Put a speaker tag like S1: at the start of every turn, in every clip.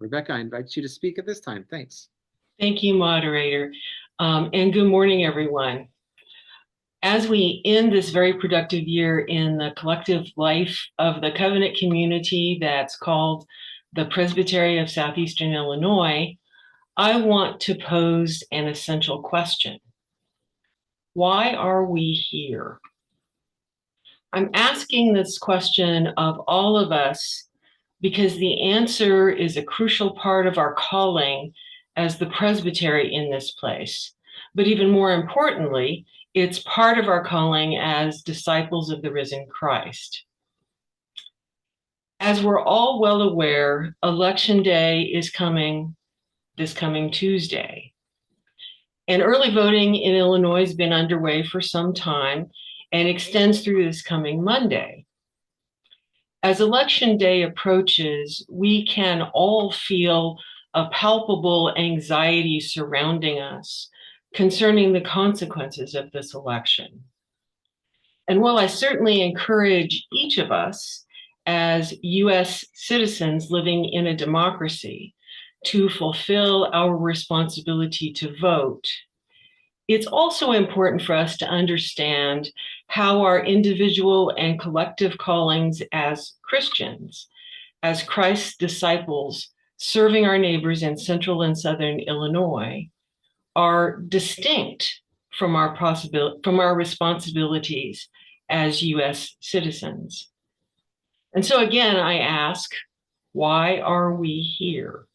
S1: Rebecca, I invite you to speak at this time. Thanks.
S2: Thank you, moderator. And good morning, everyone. As we end this very productive year in the collective life of the covenant community that's called the Presbytery of Southeastern Illinois, I want to pose an essential question. Why are we here? I'm asking this question of all of us because the answer is a crucial part of our calling as the presbytery in this place. But even more importantly, it's part of our calling as disciples of the risen Christ. As we're all well aware, Election Day is coming this coming Tuesday. And early voting in Illinois has been underway for some time and extends through this coming Monday. As Election Day approaches, we can all feel a palpable anxiety surrounding us concerning the consequences of this election. And while I certainly encourage each of us as US citizens living in a democracy to fulfill our responsibility to vote, it's also important for us to understand how our individual and collective callings as Christians, as Christ's disciples, serving our neighbors in central and southern Illinois, are distinct from our responsibilities as US citizens. And so again, I ask, why are we here?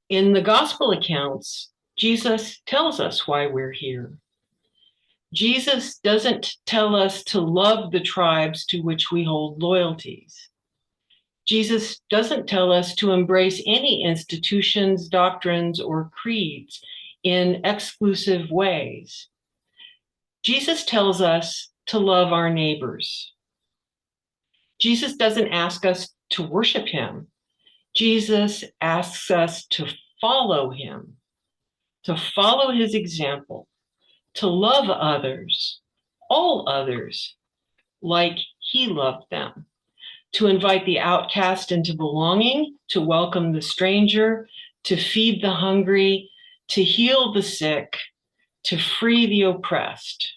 S2: In the gospel accounts, Jesus tells us why we're here. Jesus doesn't tell us to love the tribes to which we hold loyalties. Jesus doesn't tell us to embrace any institutions, doctrines, or creeds in exclusive ways. Jesus tells us to love our neighbors. Jesus doesn't ask us to worship him. Jesus asks us to follow him, to follow his example, to love others, all others, like he loved them, to invite the outcast into belonging, to welcome the stranger, to feed the hungry, to heal the sick, to free the oppressed.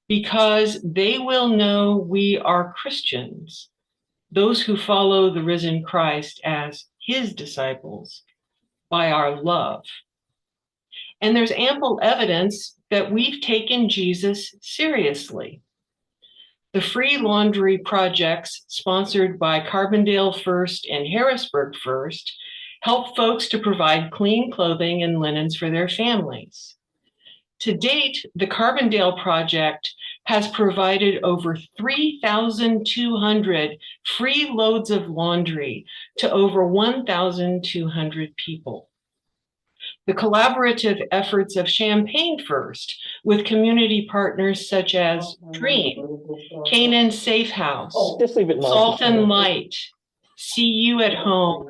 S2: Because they will know we are Christians, those who follow the risen Christ as his disciples, by our love. And there's ample evidence that we've taken Jesus seriously. The free laundry projects sponsored by Carbondale First and Harrisburg First help folks to provide clean clothing and linens for their families. To date, the Carbondale Project has provided over 3,200 free loads of laundry to over 1,200 people. The collaborative efforts of Champaign First with community partners such as Dream, Canaan Safe House, Salt and Light, See You at Home,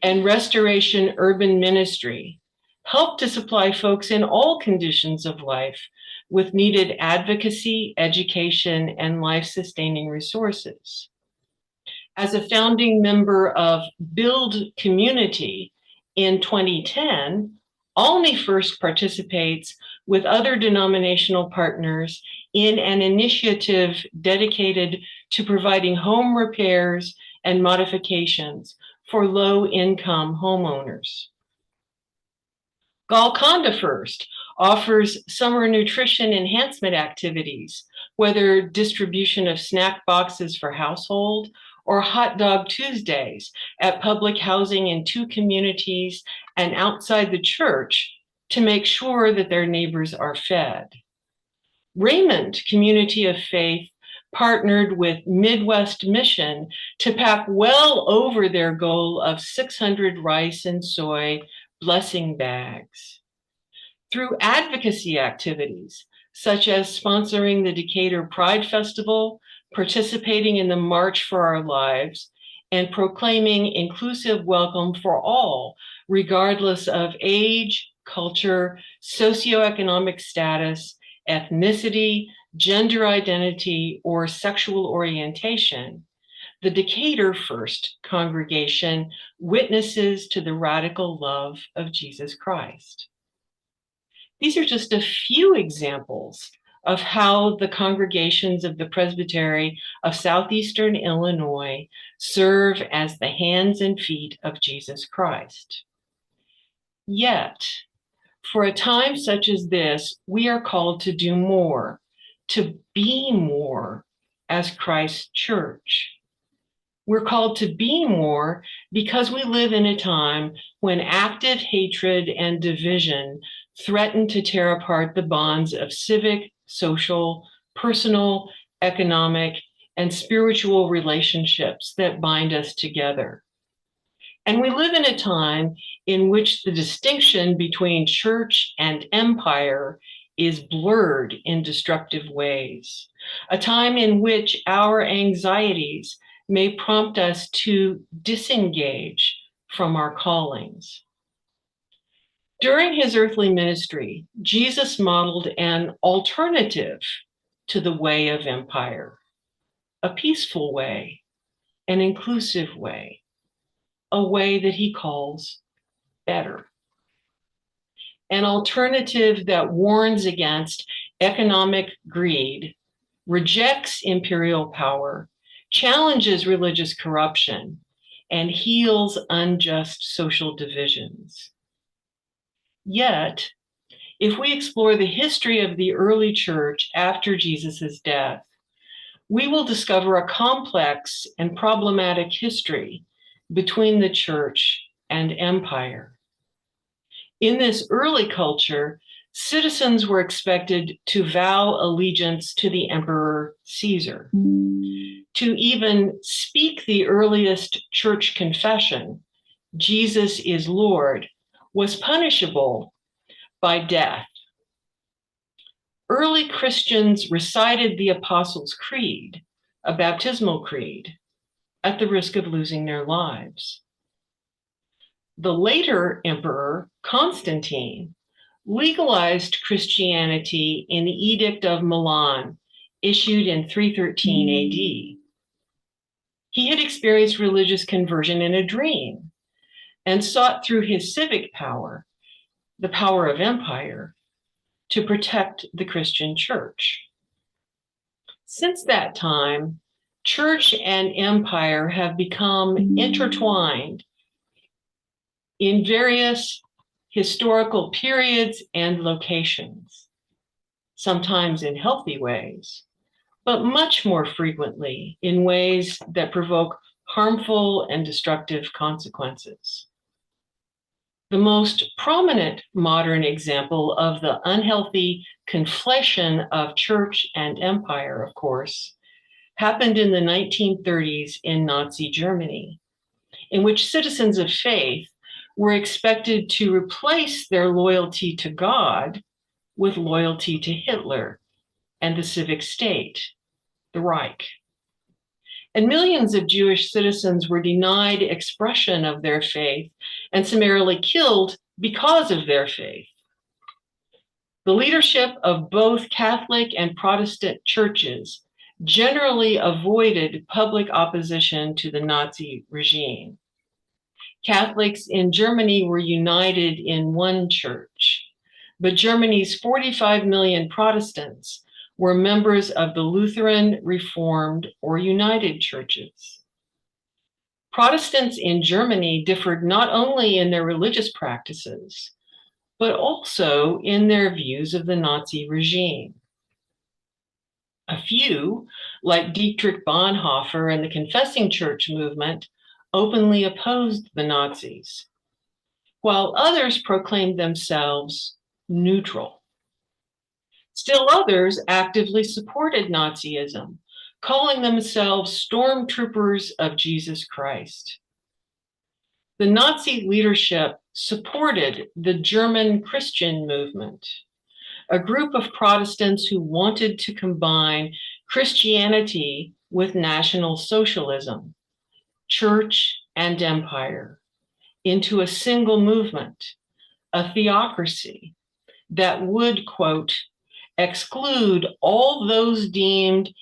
S2: and Restoration Urban Ministry help to supply folks in all conditions of life with needed advocacy, education, and life-sustaining resources. As a founding member of Build Community in 2010, Olney First participates with other denominational partners in an initiative dedicated to providing home repairs and modifications for low-income homeowners. Golconda First offers summer nutrition enhancement activities, whether distribution of snack boxes for household or Hot Dog Tuesdays at public housing in 2 communities and outside the church to make sure that their neighbors are fed. Raymond Community of Faith partnered with Midwest Mission to pack well over their goal of 600 rice and soy blessing bags. Through advocacy activities, such as sponsoring the Decatur Pride Festival, participating in the March for Our Lives, and proclaiming inclusive welcome for all, regardless of age, culture, socioeconomic status, ethnicity, gender identity, or sexual orientation, the Decatur First congregation witnesses to the radical love of Jesus Christ. These are just a few examples of how the congregations of the Presbytery of Southeastern Illinois serve as the hands and feet of Jesus Christ. Yet, for a time such as this, we are called to do more, to be more as Christ's church. We're called to be more because we live in a time when active hatred and division threaten to tear apart the bonds of civic, social, personal, economic, and spiritual relationships that bind us together. And we live in a time in which the distinction between church and empire is blurred in destructive ways, a time in which our anxieties may prompt us to disengage from our callings. During his earthly ministry, Jesus modeled an alternative to the way of empire, a peaceful way, an inclusive way, a way that he calls better. An alternative that warns against economic greed, rejects imperial power, challenges religious corruption, and heals unjust social divisions. Yet, if we explore the history of the early church after Jesus' death, we will discover a complex and problematic history between the church and empire. In this early culture, citizens were expected to vow allegiance to the Emperor Caesar. To even speak the earliest church confession, Jesus is Lord, was punishable by death. Early Christians recited the Apostles' Creed, a baptismal creed, at the risk of losing their lives. The later emperor, Constantine, legalized Christianity in the Edict of Milan, issued in 313 AD. He had experienced religious conversion in a dream and sought through his civic power, the power of empire, to protect the Christian church. Since that time, church and empire have become intertwined in various historical periods and locations, sometimes in healthy ways, but much more frequently in ways that provoke harmful and destructive consequences. The most prominent modern example of the unhealthy conflation of church and empire, of course, happened in the 1930s in Nazi Germany, in which citizens of faith were expected to replace their loyalty to God with loyalty to Hitler and the civic state, the Reich. And millions of Jewish citizens were denied expression of their faith and summarily killed because of their faith. The leadership of both Catholic and Protestant churches generally avoided public opposition to the Nazi regime. Catholics in Germany were united in one church, but Germany's 45 million Protestants were members of the Lutheran, Reformed, or United churches. Protestants in Germany differed not only in their religious practices, but also in their views of the Nazi regime. A few, like Dietrich Bonhoeffer and the Confessing Church movement, openly opposed the Nazis, while others proclaimed themselves neutral. Still others actively supported Nazism, calling themselves stormtroopers of Jesus Christ. The Nazi leadership supported the German Christian movement, a group of Protestants who wanted to combine Christianity with National Socialism, church and empire, into a single movement, a theocracy that would, quote, exclude all those deemed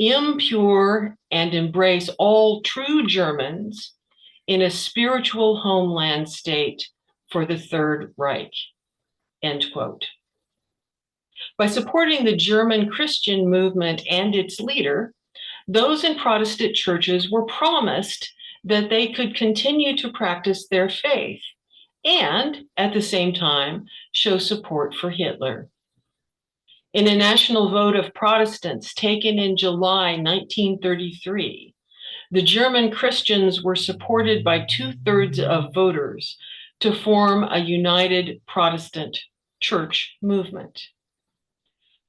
S2: impure and embrace all true Germans in a spiritual homeland state for the Third Reich, end quote. By supporting the German Christian movement and its leader, those in Protestant churches were promised that they could continue to practice their faith and, at the same time, show support for Hitler. In a national vote of Protestants taken in July 1933, the German Christians were supported by 2/3 of voters to form a united Protestant church movement.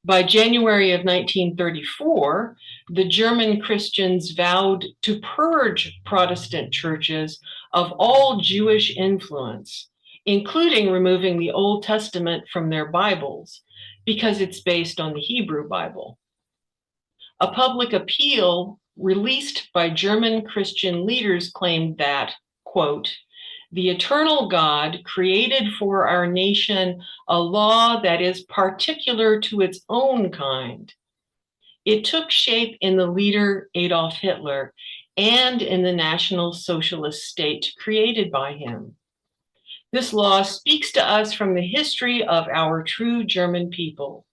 S2: By January of 1934, the German Christians vowed to purge Protestant churches of all Jewish influence, including removing the Old Testament from their Bibles, because it's based on the Hebrew Bible. A public appeal released by German Christian leaders claimed that, quote, the eternal God created for our nation a law that is particular to its own kind. It took shape in the leader Adolf Hitler and in the National Socialist state created by him. This law speaks to us from the history of our true German people.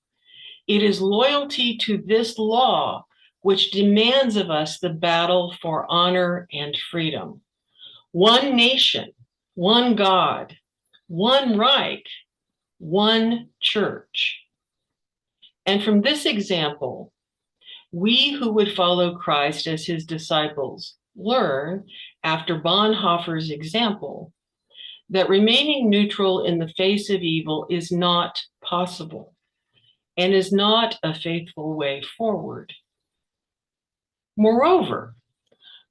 S2: It is loyalty to this law which demands of us the battle for honor and freedom. One nation, one God, one Reich, one church. And from this example, we who would follow Christ as his disciples learn, after Bonhoeffer's example, that remaining neutral in the face of evil is not possible and is not a faithful way forward. Moreover,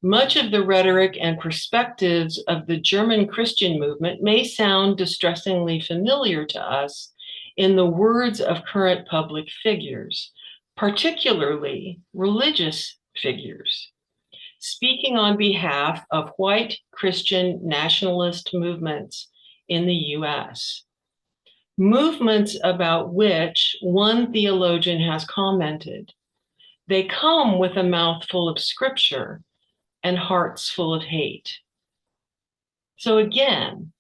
S2: much of the rhetoric and perspectives of the German Christian movement may sound distressingly familiar to us in the words of current public figures, particularly religious figures, speaking on behalf of white Christian nationalist movements in the US. Movements about which one theologian has commented, they come with a mouthful of scripture and hearts full of hate. So again,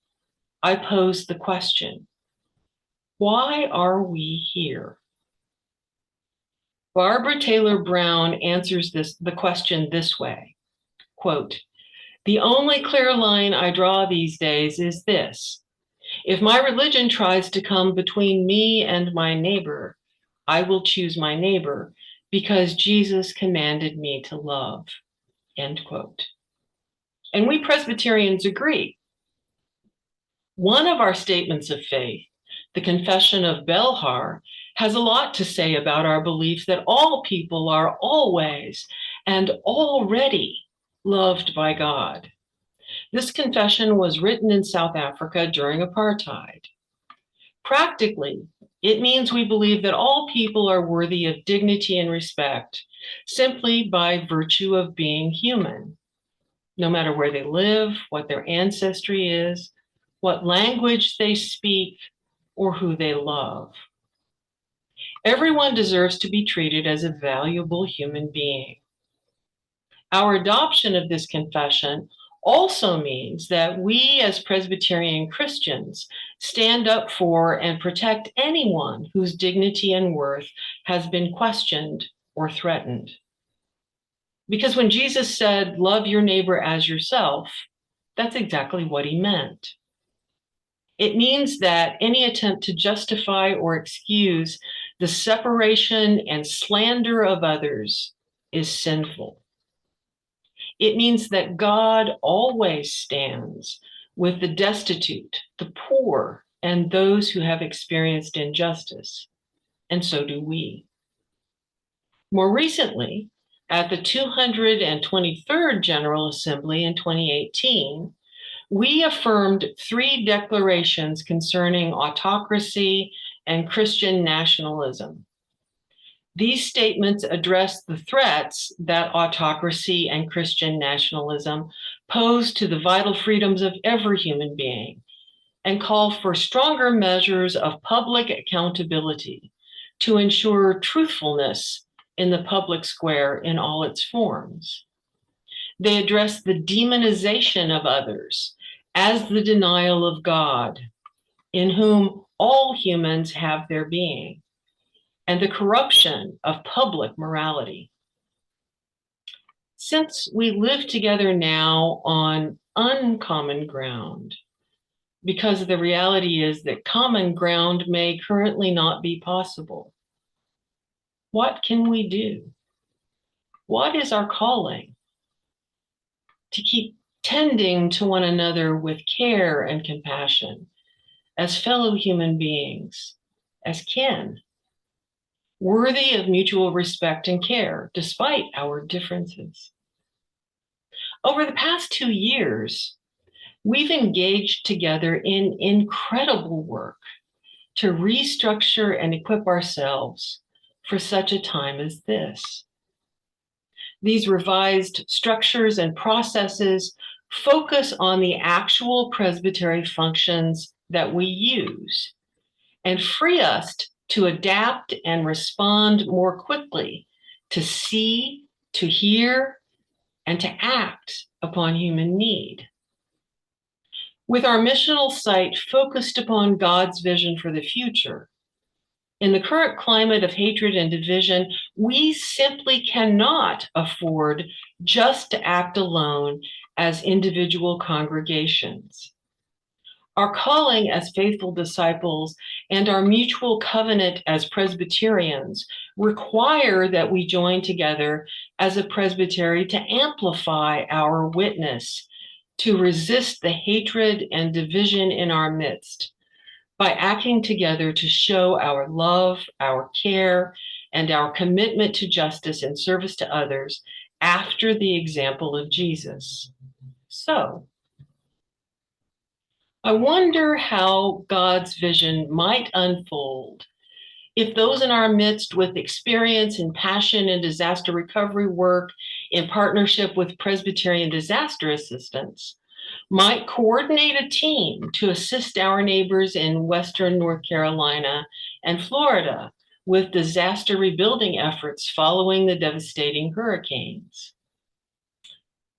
S2: I pose the question, why are we here? Barbara Taylor Brown answers the question this way, quote, the only clear line I draw these days is this. If my religion tries to come between me and my neighbor, I will choose my neighbor because Jesus commanded me to love, end quote. And we Presbyterians agree. One of our statements of faith, the Confession of Belhar, has a lot to say about our belief that all people are always and already loved by God. This confession was written in South Africa during apartheid. Practically, it means we believe that all people are worthy of dignity and respect simply by virtue of being human, no matter where they live, what their ancestry is, what language they speak, or who they love. Everyone deserves to be treated as a valuable human being. Our adoption of this confession also means that we as Presbyterian Christians stand up for and protect anyone whose dignity and worth has been questioned or threatened. Because when Jesus said, love your neighbor as yourself, that's exactly what he meant. It means that any attempt to justify or excuse the separation and slander of others is sinful. It means that God always stands with the destitute, the poor, and those who have experienced injustice, and so do we. More recently, at the 223rd General Assembly in 2018, we affirmed 3 declarations concerning autocracy and Christian nationalism. These statements address the threats that autocracy and Christian nationalism pose to the vital freedoms of every human being and call for stronger measures of public accountability to ensure truthfulness in the public square in all its forms. They address the demonization of others as the denial of God, in whom all humans have their being, and the corruption of public morality. Since we live together now on uncommon ground, because the reality is that common ground may currently not be possible, what can we do? What is our calling? To keep tending to one another with care and compassion as fellow human beings, as kin, worthy of mutual respect and care despite our differences. Over the past 2 years, we've engaged together in incredible work to restructure and equip ourselves for such a time as this. These revised structures and processes focus on the actual presbytery functions that we use and free us to adapt and respond more quickly, to see, to hear, and to act upon human need. With our missional site focused upon God's vision for the future, in the current climate of hatred and division, we simply cannot afford just to act alone as individual congregations. Our calling as faithful disciples and our mutual covenant as Presbyterians require that we join together as a presbytery to amplify our witness, to resist the hatred and division in our midst, by acting together to show our love, our care, and our commitment to justice and service to others after the example of Jesus. So, I wonder how God's vision might unfold if those in our midst with experience and passion in disaster recovery work in partnership with Presbyterian Disaster Assistance might coordinate a team to assist our neighbors in Western North Carolina and Florida with disaster rebuilding efforts following the devastating hurricanes.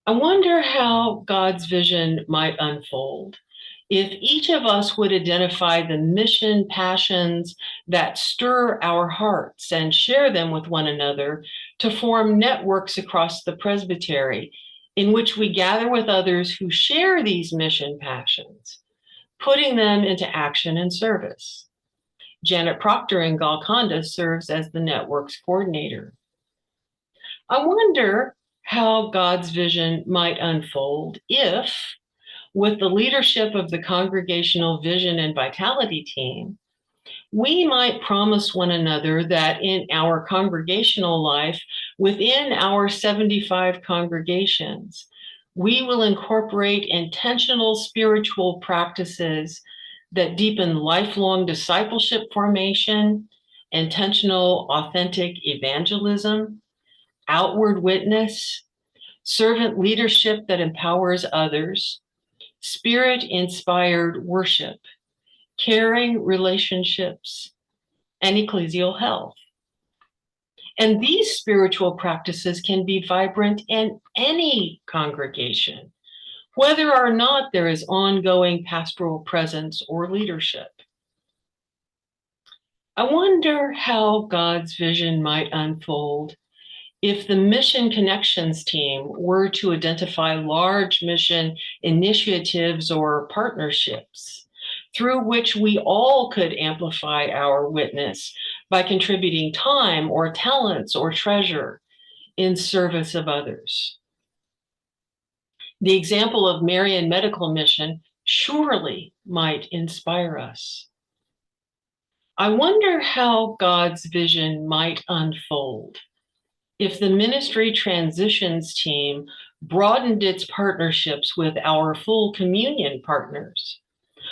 S2: I wonder how God's vision might unfold if each of us would identify the mission passions that stir our hearts and share them with one another to form networks across the presbytery in which we gather with others who share these mission passions, putting them into action and service. Janet Proctor in Golconda serves as the network's coordinator. I wonder how God's vision might unfold if, with the leadership of the Congregational Vision and Vitality team, we might promise one another that in our congregational life, within our 75 congregations, we will incorporate intentional spiritual practices that deepen lifelong discipleship formation, intentional, authentic evangelism, outward witness, servant leadership that empowers others, spirit-inspired worship, caring relationships, and ecclesial health. And these spiritual practices can be vibrant in any congregation, whether or not there is ongoing pastoral presence or leadership. I wonder how God's vision might unfold if the Mission Connections team were to identify large mission initiatives or partnerships through which we all could amplify our witness by contributing time or talents or treasure in service of others. The example of Marian Medical Mission surely might inspire us. I wonder how God's vision might unfold if the Ministry Transitions team broadened its partnerships with our full communion partners.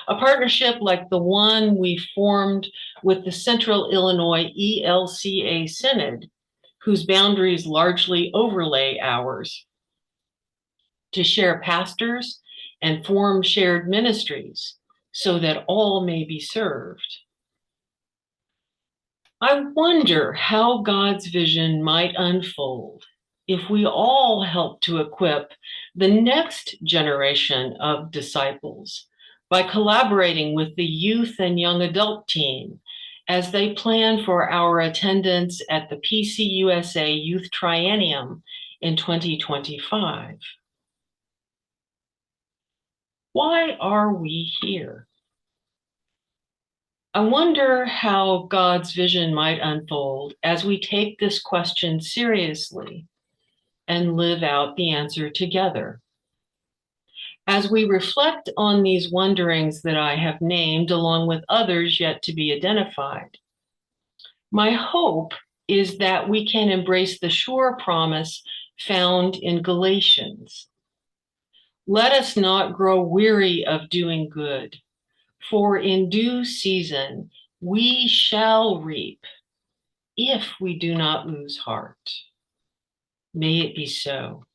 S2: A partnership like the one we formed with the Central Illinois ELCA Synod, whose boundaries largely overlay ours, to share pastors and form shared ministries so that all may be served. I wonder how God's vision might unfold if we all help to equip the next generation of disciples by collaborating with the youth and young adult team as they plan for our attendance at the PCUSA Youth Triennium in 2025. Why are we here? I wonder how God's vision might unfold as we take this question seriously and live out the answer together. As we reflect on these wonderings that I have named, along with others yet to be identified, my hope is that we can embrace the sure promise found in Galatians. Let us not grow weary of doing good, for in due season we shall reap if we do not lose heart. May it be so.